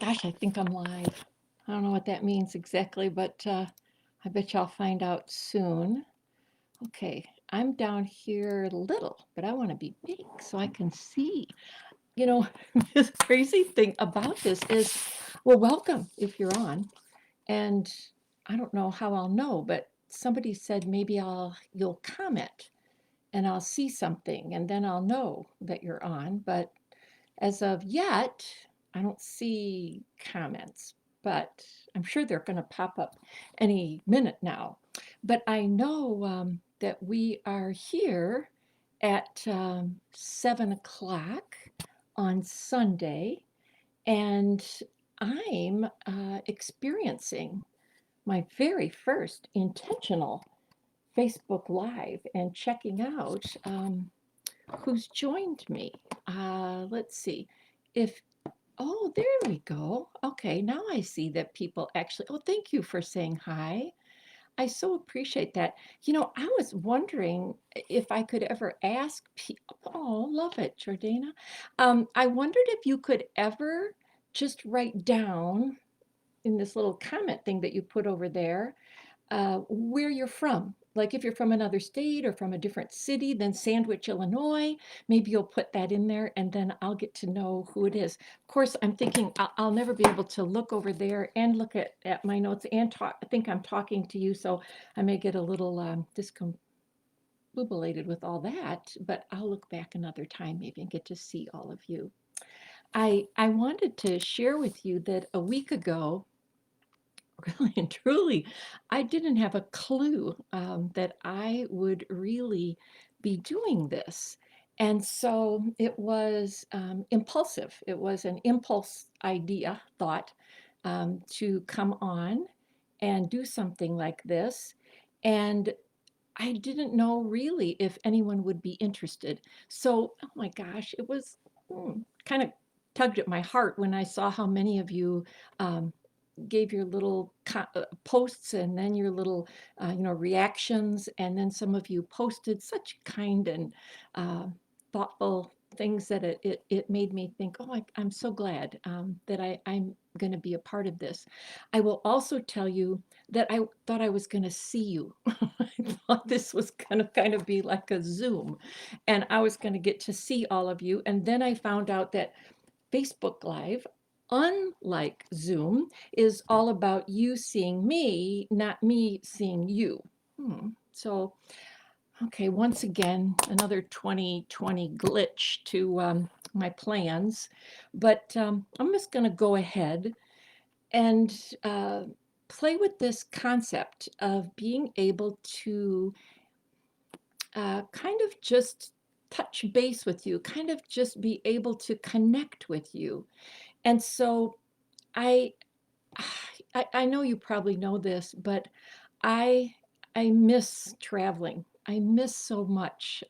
Gosh, I think I'm live. I don't know what that means exactly, but I bet you I'll find out soon. Okay, I'm down here little, but I want to be big so I can see. You know, this crazy thing about this is, well, welcome if you're on. And I don't know how I'll know, but somebody said maybe you'll comment and I'll see something and then I'll know that you're on. But as of yet, I don't see comments, but I'm sure they're going to pop up any minute now. But I know that we are here at 7 o'clock on Sunday, and I'm experiencing my very first intentional Facebook Live and checking out who's joined me. Let's see. If Oh, there we go. Okay, now I see that people actually. Oh, thank you for saying hi. I so appreciate that. I was wondering if I could ever ask people. Oh, love it, Jordana. I wondered if you could ever just write down in this little comment thing that you put over there where you're from. Like if you're from another state or from a different city than Sandwich, Illinois, maybe you'll put that in there and then I'll get to know who it is. Of course, I'm thinking I'll never be able to look over there and look at my notes and talk. I think I'm talking to you, so I may get a little discombobulated with all that, but I'll look back another time maybe and get to see all of you. I wanted to share with you that a week ago, really and truly, I didn't have a clue that I would really be doing this. And so it was impulsive. It was an impulse idea, thought, to come on and do something like this. And I didn't know really if anyone would be interested. So, oh my gosh, it was kind of tugged at my heart when I saw how many of you um, gave your little posts and then your little reactions, and then some of you posted such kind and uh, thoughtful things that it made me think, oh, I'm so glad that I'm going to be a part of this. I will also tell you that I thought I was going to see you. I thought this was going to kind of be like a Zoom and I was going to get to see all of you, and then I found out that Facebook Live, unlike Zoom, is all about you seeing me, not me seeing you. So, okay, once again, another 2020 glitch to my plans. But I'm just going to go ahead and play with this concept of being able to kind of just touch base with you, kind of just be able to connect with you. And so I I know you probably know this, but I I miss traveling. I miss so much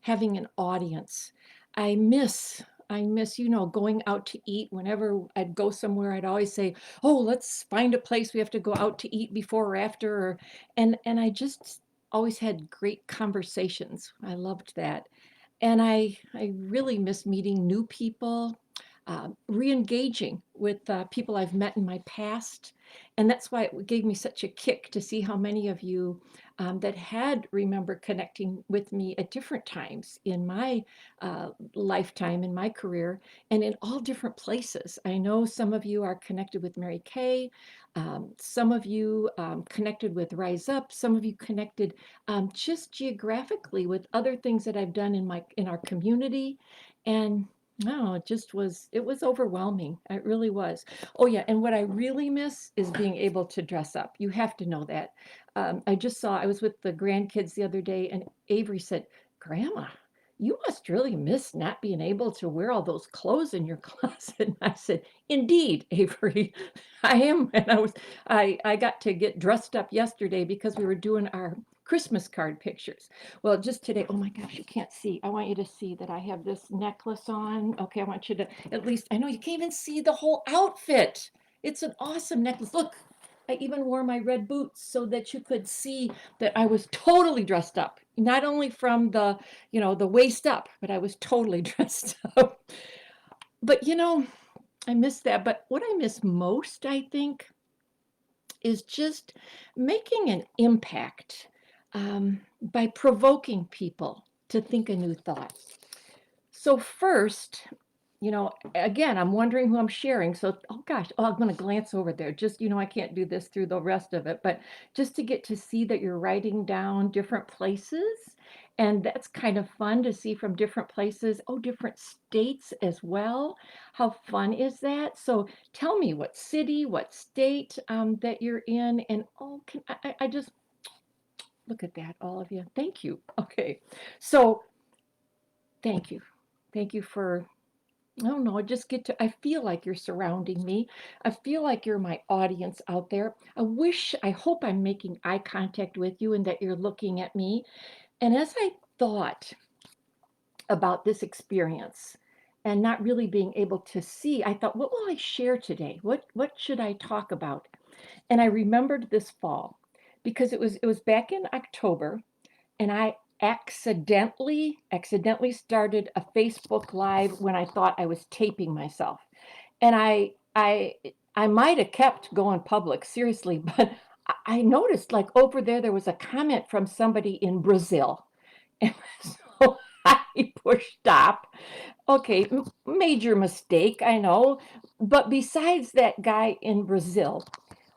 having an audience. I miss going out to eat. Whenever I'd go somewhere, I'd always say, "Oh, let's find a place we have to go out to eat before or after." And I just always had great conversations. I loved that. And I really miss meeting new people, re-engaging with people I've met in my past. And that's why it gave me such a kick to see how many of you that had remember connecting with me at different times in my lifetime, in my career, and in all different places. I know some of you are connected with Mary Kay, some of you connected with Rise Up, some of you connected just geographically with other things that I've done in our community. And no, it was overwhelming. It really was. Oh yeah, and what I really miss is being able to dress up. You have to know that. I was with the grandkids the other day, and Avery said, "Grandma, you must really miss not being able to wear all those clothes in your closet." And I said, "Indeed, Avery, I am." And I got to get dressed up yesterday because we were doing our Christmas card pictures. Well, just today, oh my gosh, you can't see. I want you to see that I have this necklace on. Okay, I want you to at least, I know you can't even see the whole outfit. It's an awesome necklace. Look, I even wore my red boots so that you could see that I was totally dressed up. Not only from the waist up, but I was totally dressed up. But I miss that. But what I miss most, I think, is just making an impact by provoking people to think a new thought. So, first, again, I'm wondering who I'm sharing. So, oh gosh, I'm going to glance over there. Just, I can't do this through the rest of it, but just to get to see that you're writing down different places. And that's kind of fun to see from different places. Oh, different states as well. How fun is that? So, tell me what city, what state that you're in. And oh, I just look at that, all of you. Thank you. Okay. So, thank you. Thank you for I don't know. I just get to, I feel like you're surrounding me. I feel like you're my audience out there. I hope I'm making eye contact with you and that you're looking at me. And as I thought about this experience and not really being able to see, I thought, what will I share today? What should I talk about? And I remembered this fall because it was back in October and I accidentally started a Facebook Live when I thought I was taping myself. And I might have kept going public, seriously, but I noticed like over there was a comment from somebody in Brazil. And so I pushed stop. Okay, major mistake, I know. But besides that guy in Brazil,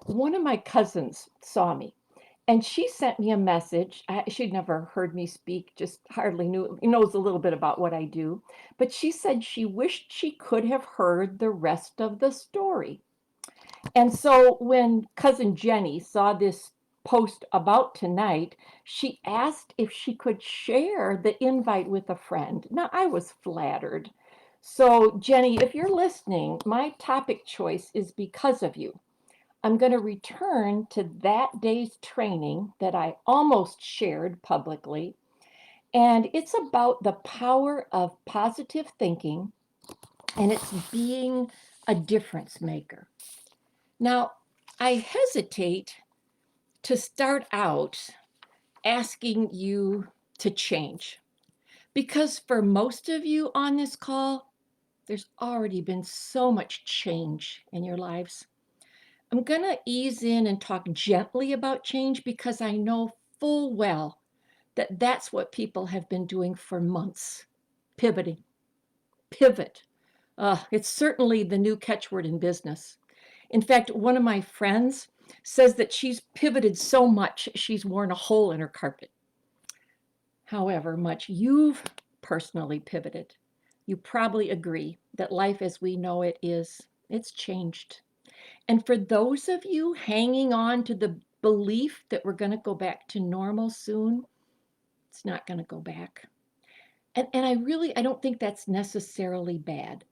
one of my cousins saw me and she sent me a message. She'd never heard me speak, just hardly knows a little bit about what I do. But she said she wished she could have heard the rest of the story. And so when cousin Jenny saw this post about tonight, she asked if she could share the invite with a friend. Now, I was flattered. So, Jenny, if you're listening, my topic choice is because of you. I'm going to return to that day's training that I almost shared publicly. And it's about the power of positive thinking and it's being a difference maker. Now, I hesitate to start out asking you to change because for most of you on this call, there's already been so much change in your lives. I'm going to ease in and talk gently about change because I know full well that that's what people have been doing for months. Pivoting, pivot. It's certainly the new catchword in business. In fact, one of my friends says that she's pivoted so much she's worn a hole in her carpet. However much you've personally pivoted, you probably agree that life as we know it's changed. And for those of you hanging on to the belief that we're going to go back to normal soon, it's not going to go back. And I don't think that's necessarily bad.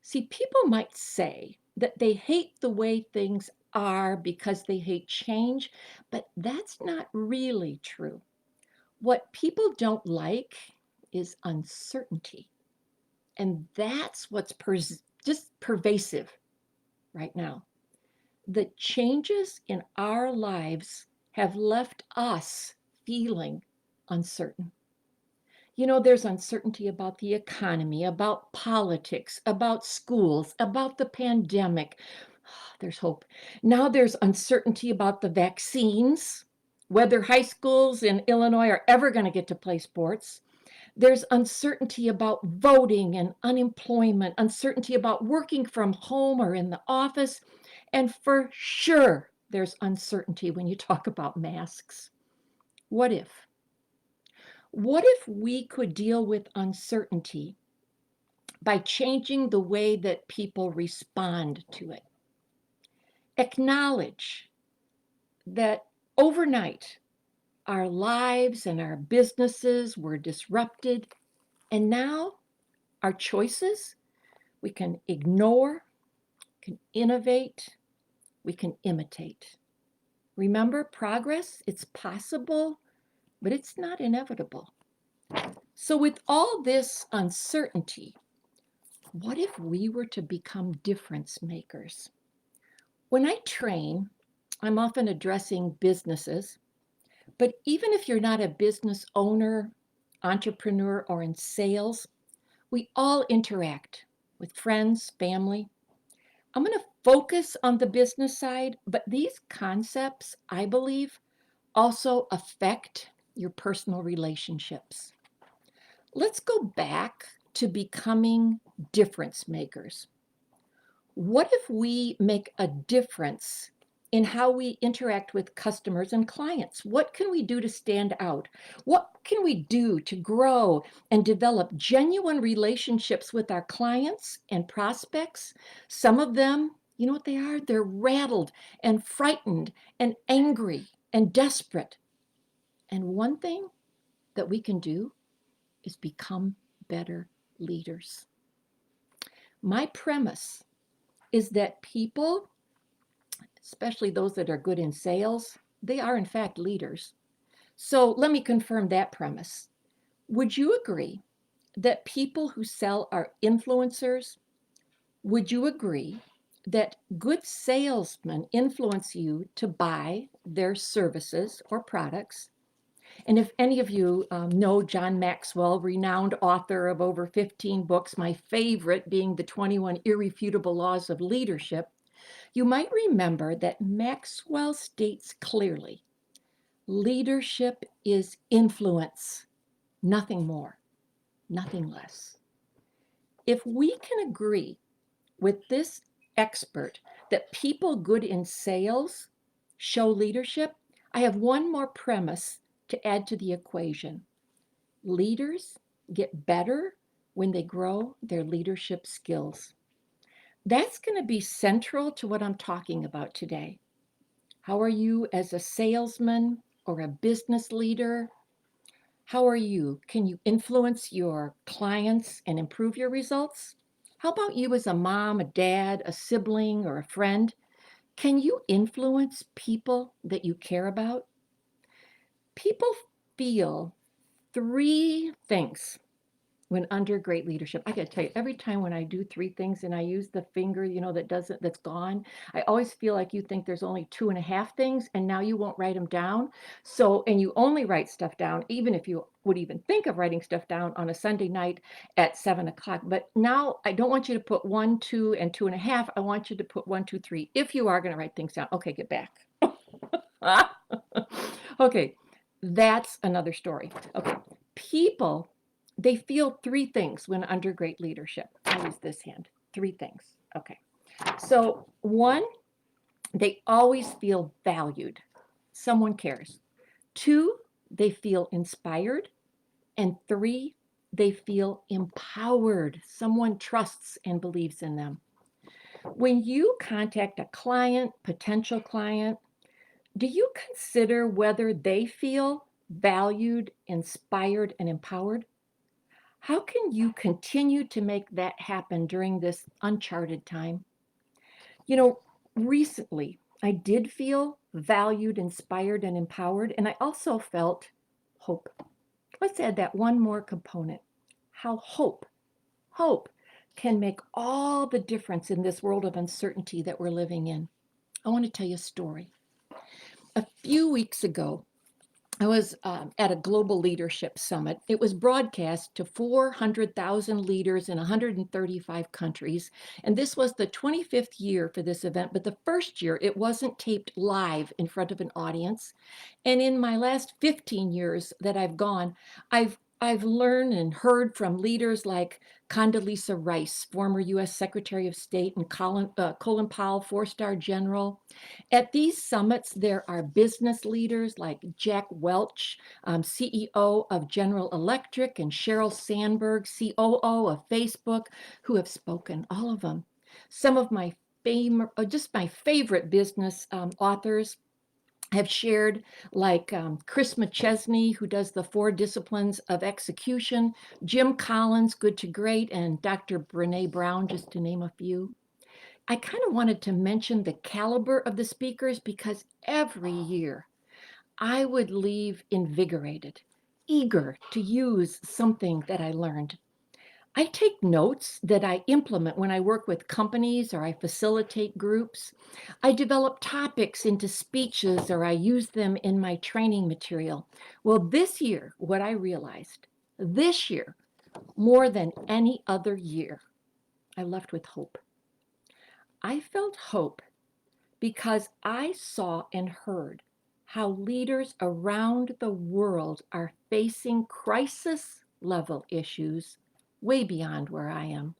See, people might say that they hate the way things are because they hate change, but that's not really true. What people don't like is uncertainty. And that's what's just pervasive right now. The changes in our lives have left us feeling uncertain. There's uncertainty about the economy, about politics, about schools, about the pandemic. There's hope. Now there's uncertainty about the vaccines, whether high schools in Illinois are ever going to get to play sports. There's uncertainty about voting and unemployment, uncertainty about working from home or in the office. And for sure, there's uncertainty when you talk about masks. What if? What if we could deal with uncertainty by changing the way that people respond to it? Acknowledge that overnight our lives and our businesses were disrupted, and now our choices we can ignore, can innovate, we can imitate. Remember, progress, it's possible, but it's not inevitable. So, with all this uncertainty, what if we were to become difference makers? When I train, I'm often addressing businesses, but even if you're not a business owner, entrepreneur, or in sales, we all interact with friends, family. I'm going to focus on the business side, but these concepts, I believe, also affect your personal relationships. Let's go back to becoming difference makers. What if we make a difference in how we interact with customers and clients? What can we do to stand out? What can we do to grow and develop genuine relationships with our clients and prospects? Some of them, you know what they are? They're rattled and frightened and angry and desperate. And one thing that we can do is become better leaders. My premise is that people, especially those that are good in sales, they are in fact leaders. So let me confirm that premise. Would you agree that people who sell are influencers? Would you agree that good salesmen influence you to buy their services or products? And if any of you know John Maxwell, renowned author of over 15 books, my favorite being The 21 Irrefutable Laws of Leadership, you might remember that Maxwell states clearly, leadership is influence, nothing more, nothing less. If we can agree with this expert that people good in sales show leadership, I have one more premise to add to the equation. Leaders get better when they grow their leadership skills. That's going to be central to what I'm talking about today. How are you as a salesman or a business leader? How are you? Can you influence your clients and improve your results? How about you as a mom, a dad, a sibling, or a friend? Can you influence people that you care about? People feel three things when under great leadership. I got to tell you, every time when I do three things and I use the finger, that doesn't, that's gone, I always feel like you think there's only two and a half things, and now you won't write them down. So, and you only write stuff down, even if you would even think of writing stuff down on a Sunday night at 7 o'clock. But now I don't want you to put 1, 2, and 2.5. I want you to put 1, 2, 3. If you are going to write things down, okay, get back. Okay, that's another story. Okay, people, they feel three things when under great leadership. I'll use this hand. Three things. Okay. So, one, they always feel valued. Someone cares. Two, they feel inspired. And three, they feel empowered. Someone trusts and believes in them. When you contact a client, potential client, do you consider whether they feel valued, inspired, and empowered? How can you continue to make that happen during this uncharted time? You know, recently I did feel valued, inspired, and empowered, and I also felt hope. Let's add that one more component. How hope can make all the difference in this world of uncertainty that we're living in. I want to tell you a story. A few weeks ago, I was at a global leadership summit. It was broadcast to 400,000 leaders in 135 countries. And this was the 25th year for this event, but the first year it wasn't taped live in front of an audience. And in my last 15 years that I've gone, I've learned and heard from leaders like Condoleezza Rice, former U.S. Secretary of State, and Colin Powell, four-star general. At these summits, there are business leaders like Jack Welch, CEO of General Electric, and Sheryl Sandberg, COO of Facebook, who have spoken, all of them. Some of my just my favorite business authors have shared, like Chris McChesney, who does the 4 disciplines of execution, Jim Collins, Good to Great, and Dr. Brene Brown, just to name a few. I kind of wanted to mention the caliber of the speakers because every year I would leave invigorated, eager to use something that I learned. I take notes that I implement when I work with companies or I facilitate groups. I develop topics into speeches or I use them in my training material. Well, this year, what I realized, this year, more than any other year, I left with hope. I felt hope because I saw and heard how leaders around the world are facing crisis level issues way beyond where I am.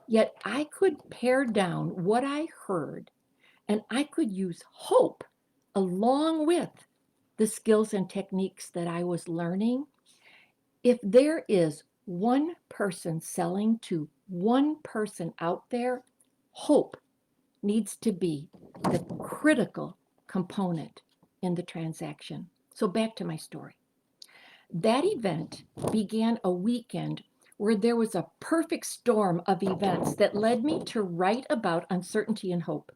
Yet I could pare down what I heard and I could use hope along with the skills and techniques that I was learning. If there is one person selling to one person out there, hope needs to be the critical component in the transaction. So back to my story. That event began a weekend where there was a perfect storm of events that led me to write about uncertainty and hope.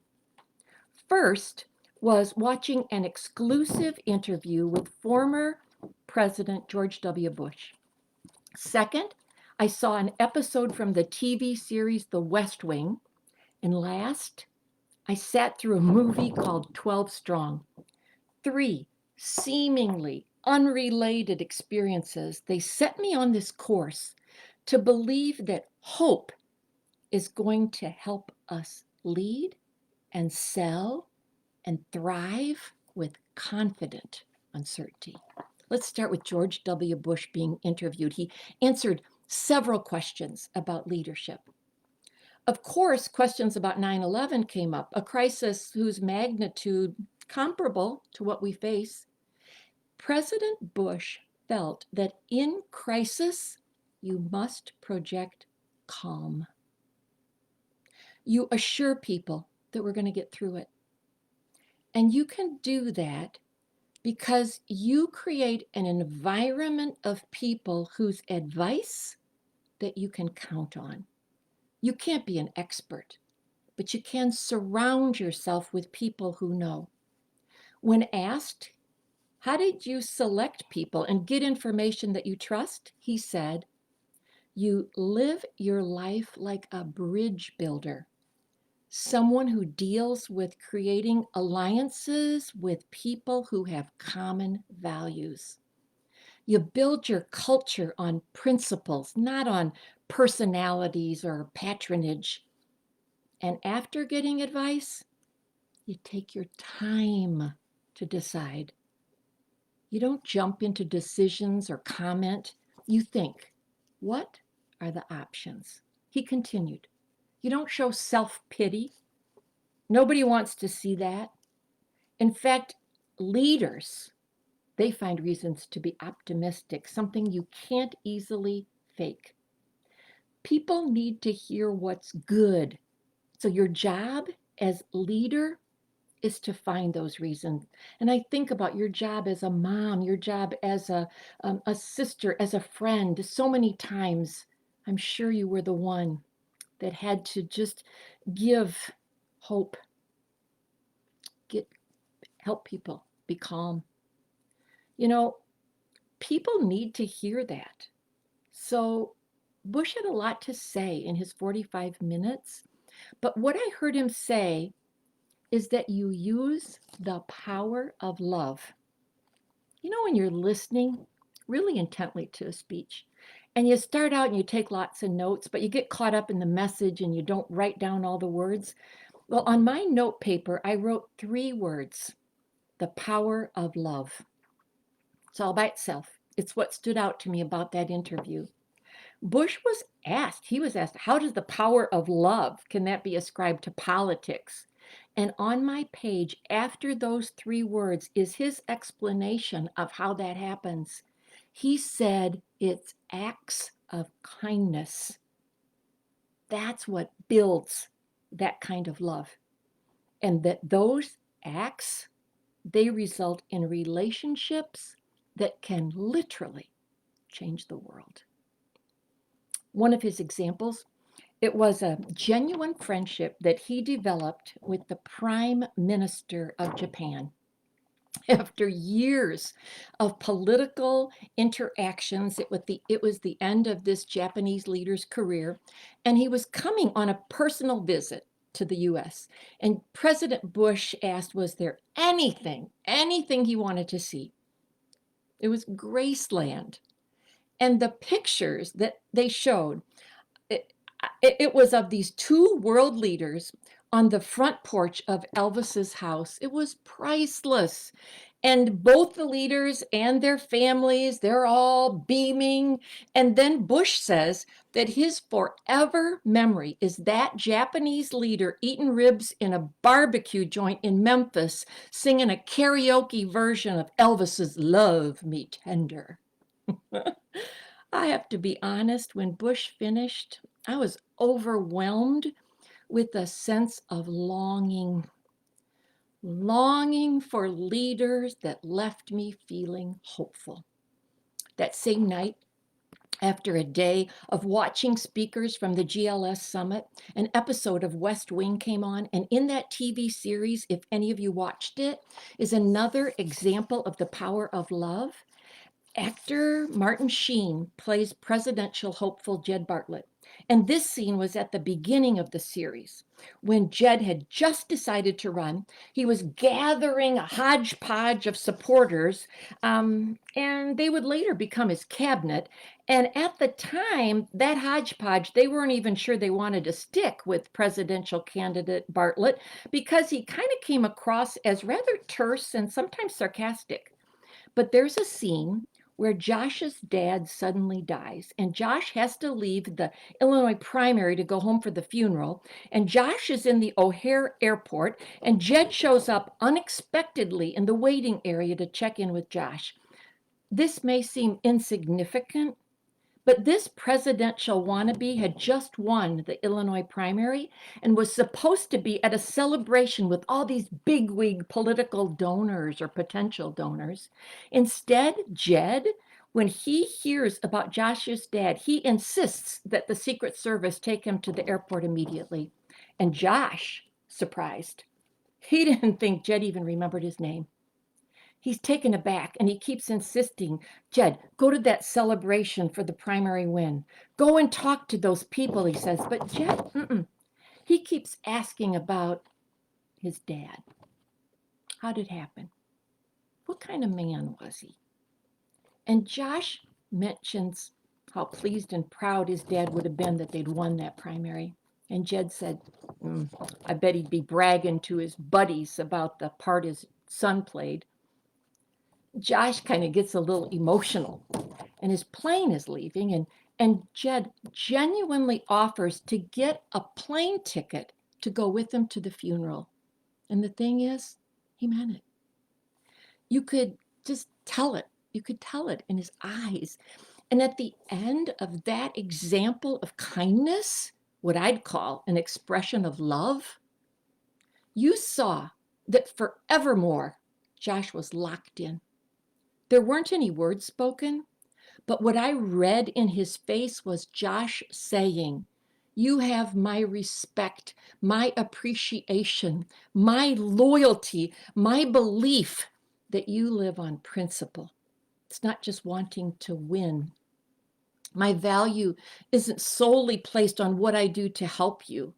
First was watching an exclusive interview with former President George W. Bush. Second, I saw an episode from the TV series The West Wing. And last, I sat through a movie called 12 Strong. Three seemingly unrelated experiences. They set me on this course to believe that hope is going to help us lead and sell and thrive with confident uncertainty. Let's start with George W. Bush being interviewed. He answered several questions about leadership. Of course, questions about 9/11 came up, a crisis whose magnitude comparable to what we face. President Bush felt that in crisis, you must project calm. You assure people that we're going to get through it. And you can do that because you create an environment of people whose advice that you can count on. You can't be an expert, but you can surround yourself with people who know. When asked, how did you select people and get information that you trust? He said, you live your life like a bridge builder, someone who deals with creating alliances with people who have common values. You build your culture on principles, not on personalities or patronage. And after getting advice, you take your time to decide. You don't jump into decisions or comment. You think, what are the options? He continued, you don't show self-pity. Nobody wants to see that. In fact, leaders, they find reasons to be optimistic, something you can't easily fake. People need to hear what's good. So your job as leader is to find those reasons. And I think about your job as a mom, your job as a sister, as a friend. So many times, I'm sure you were the one that had to just give hope, help people be calm. You know, people need to hear that. So Bush had a lot to say in his 45 minutes. But what I heard him say is that you use the power of love. You know, when you're listening really intently to a speech, and you start out and you take lots of notes, but you get caught up in the message and you don't write down all the words. Well, on my note paper, I wrote 3 words: the power of love. It's all by itself. It's what stood out to me about that interview. He was asked, how does the power of love, can that be ascribed to politics? And on my page, after those 3 words, is his explanation of how that happens. He said it's acts of kindness. That's what builds that kind of love. And that those acts, they result in relationships that can literally change the world. One of his examples, it was a genuine friendship that he developed with the Prime Minister of Japan. After years of political interactions, it was the end of this Japanese leader's career, and he was coming on a personal visit to the US. And President Bush asked, was there anything he wanted to see? It was Graceland. And the pictures that they showed, it was of these 2 world leaders on the front porch of Elvis's house. It was priceless. And both the leaders and their families, they're all beaming. And then Bush says that his forever memory is that Japanese leader eating ribs in a barbecue joint in Memphis, singing a karaoke version of Elvis's Love Me Tender. I have to be honest, when Bush finished, I was overwhelmed with a sense of longing for leaders that left me feeling hopeful. That same night, after a day of watching speakers from the GLS Summit, an episode of West Wing came on. And in that TV series, if any of you watched it, is another example of the power of love. Actor Martin Sheen plays presidential hopeful Jed Bartlett. And this scene was at the beginning of the series when Jed had just decided to run. He was gathering a hodgepodge of supporters, and they would later become his cabinet. And at the time, that hodgepodge, they weren't even sure they wanted to stick with presidential candidate Bartlett because he kind of came across as rather terse and sometimes sarcastic. But there's a scene where Josh's dad suddenly dies, and Josh has to leave the Illinois primary to go home for the funeral. And Josh is in the O'Hare airport, and Jed shows up unexpectedly in the waiting area to check in with Josh. This may seem insignificant, but this presidential wannabe had just won the Illinois primary and was supposed to be at a celebration with all these bigwig political donors or potential donors. Instead, Jed, when he hears about Josh's dad, he insists that the Secret Service take him to the airport immediately. And Josh, surprised, he didn't think Jed even remembered his name. He's taken aback and he keeps insisting, Jed, go to that celebration for the primary win. Go and talk to those people, he says. But Jed, he keeps asking about his dad. How did it happen? What kind of man was he? And Josh mentions how pleased and proud his dad would have been that they'd won that primary. And Jed said, I bet he'd be bragging to his buddies about the part his son played. Josh kind of gets a little emotional, and his plane is leaving, and Jed genuinely offers to get a plane ticket to go with him to the funeral. And the thing is, he meant it. You could just tell it. You could tell it in his eyes. And at the end of that example of kindness, what I'd call an expression of love, you saw that forevermore Josh was locked in. There weren't any words spoken, but what I read in his face was Josh saying, you have my respect, my appreciation, my loyalty, my belief that you live on principle. It's not just wanting to win. My value isn't solely placed on what I do to help you.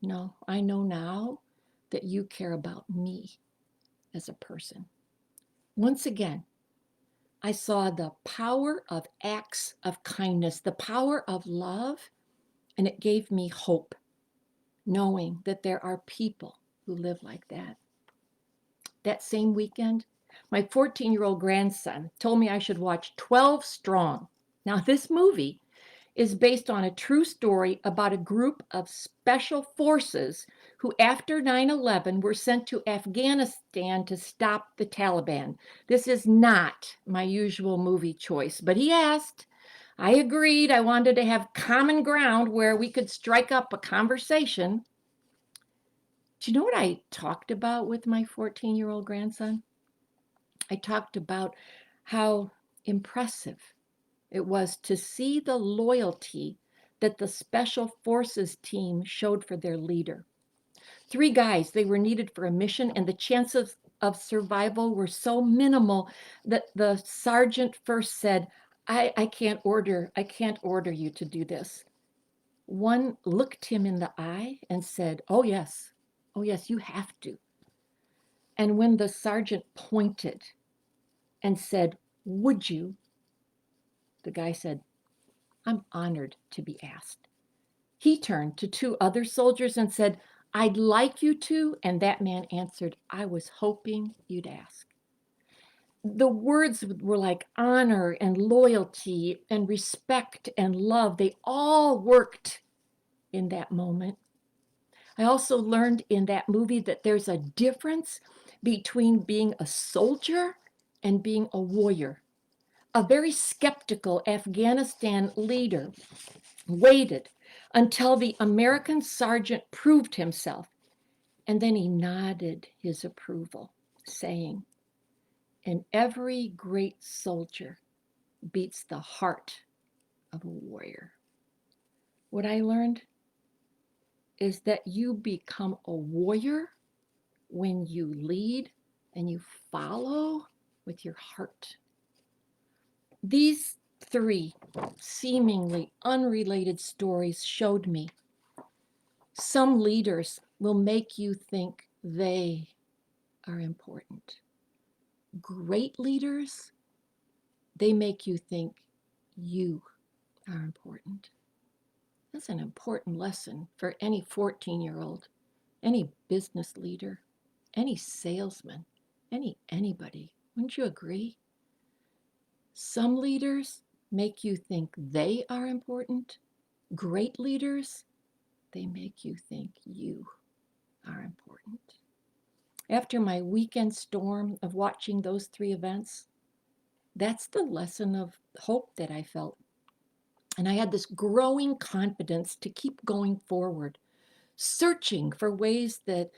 No, I know now that you care about me as a person. Once again, I saw the power of acts of kindness, the power of love, and it gave me hope, knowing that there are people who live like that. That same weekend, my 14-year-old grandson told me I should watch 12 Strong. Now, this movie is based on a true story about a group of special forces who, after 9/11, were sent to Afghanistan to stop the Taliban. This is not my usual movie choice, but he asked. I agreed. I wanted to have common ground where we could strike up a conversation. Do you know what I talked about with my 14-year-old grandson? I talked about how impressive it was to see the loyalty that the Special Forces team showed for their leader. 3 guys, they were needed for a mission, and the chances of survival were so minimal that the sergeant first said, I can't order you to do this. One looked him in the eye and said, oh yes, you have to. And when the sergeant pointed and said, would you? The guy said, I'm honored to be asked. He turned to 2 other soldiers and said, I'd like you to. And that man answered, I was hoping you'd ask. The words were like honor and loyalty and respect and love. They all worked in that moment. I also learned in that movie that there's a difference between being a soldier and being a warrior. A very skeptical Afghanistan leader waited until the American sergeant proved himself, and then he nodded his approval, saying, and every great soldier beats the heart of a warrior. What I learned is that you become a warrior when you lead and you follow with your heart. These three seemingly unrelated stories showed me some leaders will make you think they are important. Great leaders, they make you think you are important. That's an important lesson for any 14-year-old, any business leader, any salesman, anybody. Wouldn't you agree? Some leaders make you think they are important. Great leaders, they make you think you are important. After my weekend storm of watching those three events, that's the lesson of hope that I felt. And I had this growing confidence to keep going forward, searching for ways that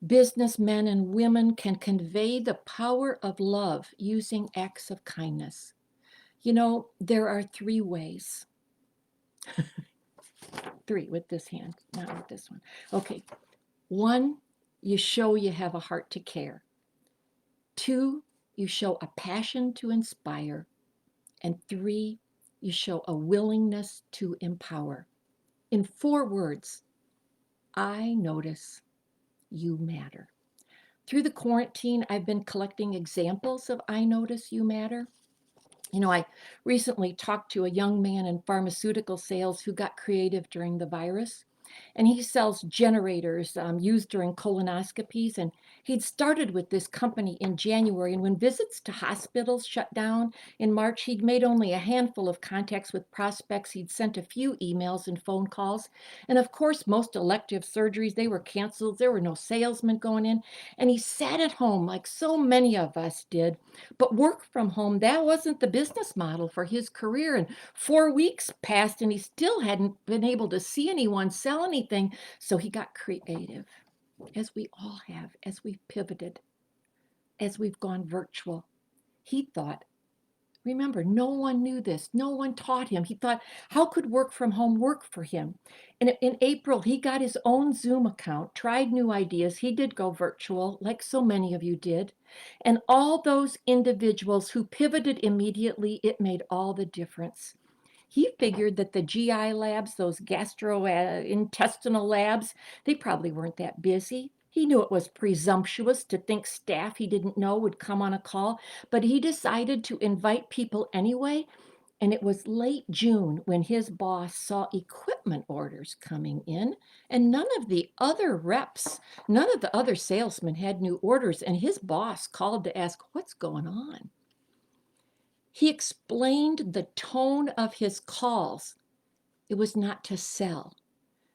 businessmen and women can convey the power of love using acts of kindness. You know, there are three ways. Three with this hand, not with this one. Okay. One, you show you have a heart to care. Two, you show a passion to inspire. And three, you show a willingness to empower. In 4 words, I notice you matter. Through the quarantine, I've been collecting examples of I notice you matter. You know, I recently talked to a young man in pharmaceutical sales who got creative during the virus. And he sells generators used during colonoscopies. And he'd started with this company in January. And when visits to hospitals shut down in March, he'd made only a handful of contacts with prospects. He'd sent a few emails and phone calls. And of course, most elective surgeries, they were canceled. There were no salesmen going in. And he sat at home like so many of us did. But work from home, that wasn't the business model for his career. And 4 weeks passed and he still hadn't been able to see anyone sell anything. So he got creative, as we all have, as we've pivoted, as we've gone virtual. He thought, remember, no one knew this. No one taught him. He thought, how could work from home work for him? And in April, he got his own Zoom account, tried new ideas. He did go virtual, like so many of you did. And all those individuals who pivoted immediately, it made all the difference. He figured that the GI labs, those gastrointestinal labs, they probably weren't that busy. He knew it was presumptuous to think staff he didn't know would come on a call, but he decided to invite people anyway. And it was late June when his boss saw equipment orders coming in, and none of the other reps, none of the other salesmen had new orders. And his boss called to ask, what's going on? He explained the tone of his calls. It was not to sell.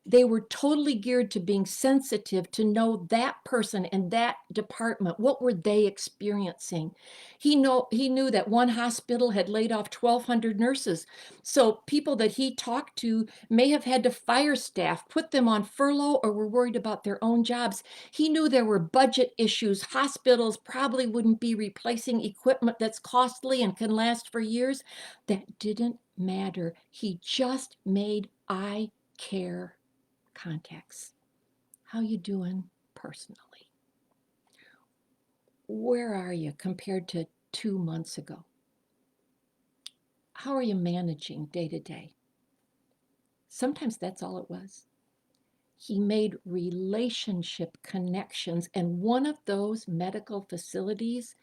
They were totally geared to being sensitive to know that person and that department. What were they experiencing? He knew that one hospital had laid off 1,200 nurses. So people that he talked to may have had to fire staff, put them on furlough, or were worried about their own jobs. He knew there were budget issues. Hospitals probably wouldn't be replacing equipment that's costly and can last for years. That didn't matter. He just made I care contacts. How you doing personally? Where are you compared to 2 months ago? How are you managing day to day? Sometimes that's all it was. He made relationship connections, and one of those medical facilities,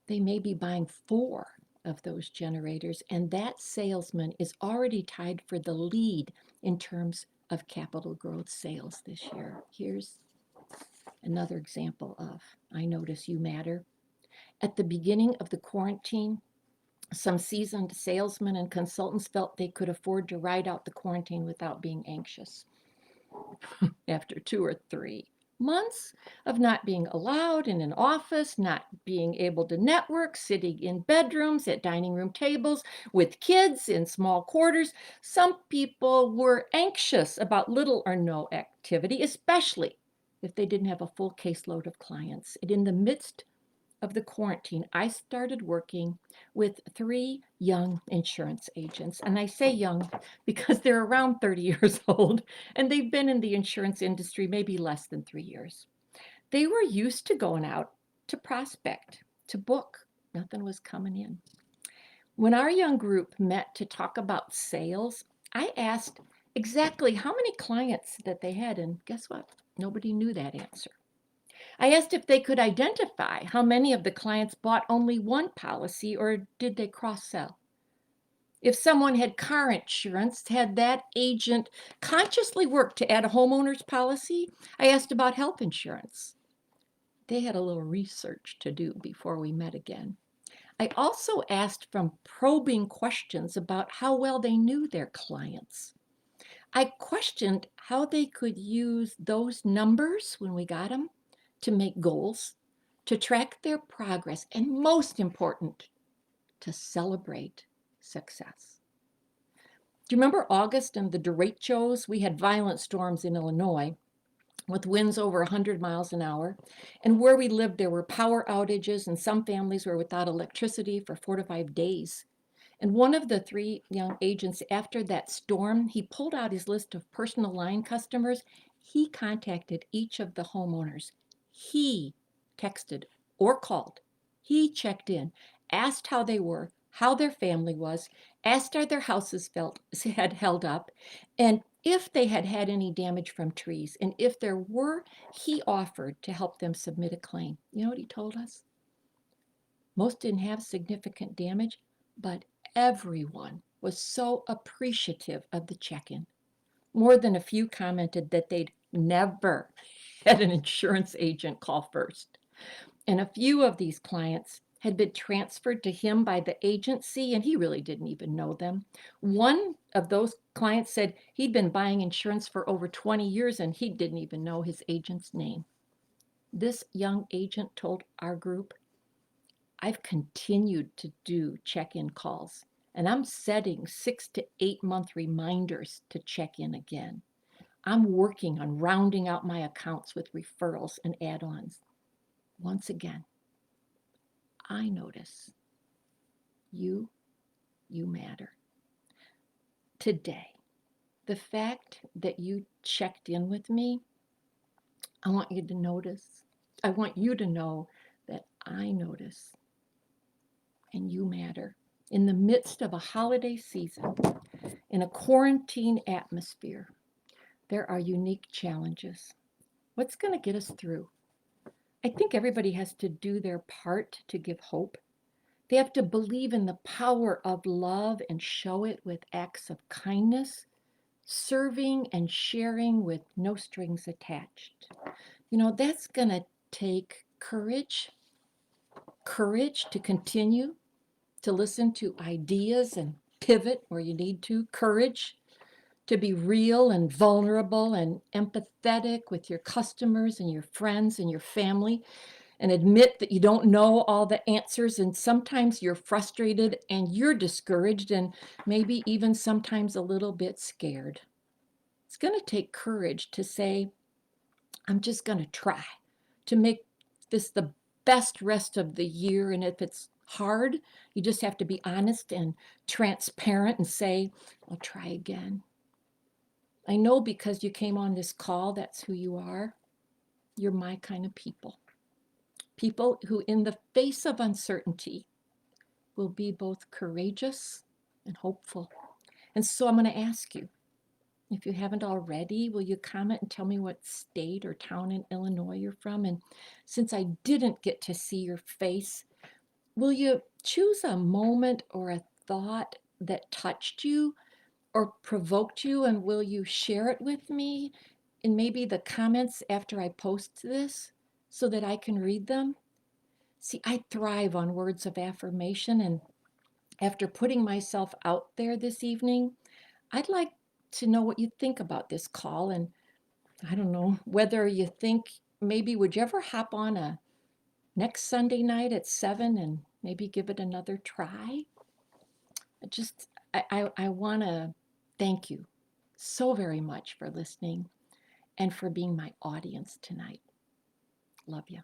they may be buying 4 of those generators, and that salesman is already tied for the lead in terms of capital growth sales this year. Here's another example of I notice you matter. At the beginning of the quarantine, some seasoned salesmen and consultants felt they could afford to ride out the quarantine without being anxious. After 2 or 3 months of not being allowed in an office, not being able to network, sitting in bedrooms at dining room tables with kids in small quarters, some people were anxious about little or no activity, especially if they didn't have a full caseload of clients. And in the midst of the quarantine, I started working with 3 young insurance agents. And I say young because they're around 30 years old and they've been in the insurance industry maybe less than 3 years. They were used to going out to prospect, to book. Nothing was coming in. When our young group met to talk about sales, I asked exactly how many clients that they had. And guess what? Nobody knew that answer. I asked if they could identify how many of the clients bought only one policy or did they cross-sell. If someone had car insurance, had that agent consciously worked to add a homeowner's policy? I asked about health insurance. They had a little research to do before we met again. I also asked from probing questions about how well they knew their clients. I questioned how they could use those numbers when we got them to make goals, to track their progress, and most important, to celebrate success. Do you remember August and the derechos? We had violent storms in Illinois with winds over 100 miles an hour. And where we lived, there were power outages, and some families were without electricity for 4 to 5 days. And one of the 3 young agents, after that storm, he pulled out his list of personal line customers. He contacted each of the homeowners. He texted or called. He checked in, asked how they were, how their family was, asked how their houses had held up, and if they had had any damage from trees. And if there were, he offered to help them submit a claim. You know what he told us? Most didn't have significant damage, but everyone was so appreciative of the check-in. More than a few commented that they'd never had an insurance agent call first. And a few of these clients had been transferred to him by the agency, and he really didn't even know them. One of those clients said he'd been buying insurance for over 20 years and he didn't even know his agent's name. This young agent told our group, I've continued to do check-in calls, and I'm setting 6 to 8 month reminders to check in again. I'm working on rounding out my accounts with referrals and add-ons. Once again, I notice you matter. Today, the fact that you checked in with me, I want you to notice. I want you to know that I notice and you matter. In the midst of a holiday season, in a quarantine atmosphere, there are unique challenges. What's going to get us through? I think everybody has to do their part to give hope. They have to believe in the power of love and show it with acts of kindness, serving and sharing with no strings attached. You know, that's going to take courage to continue to listen to ideas and pivot where you need to, courage to be real and vulnerable and empathetic with your customers and your friends and your family, and admit that you don't know all the answers, and sometimes you're frustrated and you're discouraged and maybe even sometimes a little bit scared. It's going to take courage to say, I'm just going to try to make this the best rest of the year. And if it's hard, you just have to be honest and transparent and say, I'll try again. I know because you came on this call, that's who you are. You're my kind of people. People who, in the face of uncertainty, will be both courageous and hopeful. And so I'm going to ask you, if you haven't already, will you comment and tell me what state or town in Illinois you're from? And since I didn't get to see your face, will you choose a moment or a thought that touched you or provoked you, and will you share it with me in maybe the comments after I post this so that I can read them? See, I thrive on words of affirmation, and after putting myself out there this evening, I'd like to know what you think about this call. And I don't know whether you think maybe would you ever hop on a next Sunday night at 7 and maybe give it another try? Just I want to thank you so very much for listening and for being my audience tonight. Love you.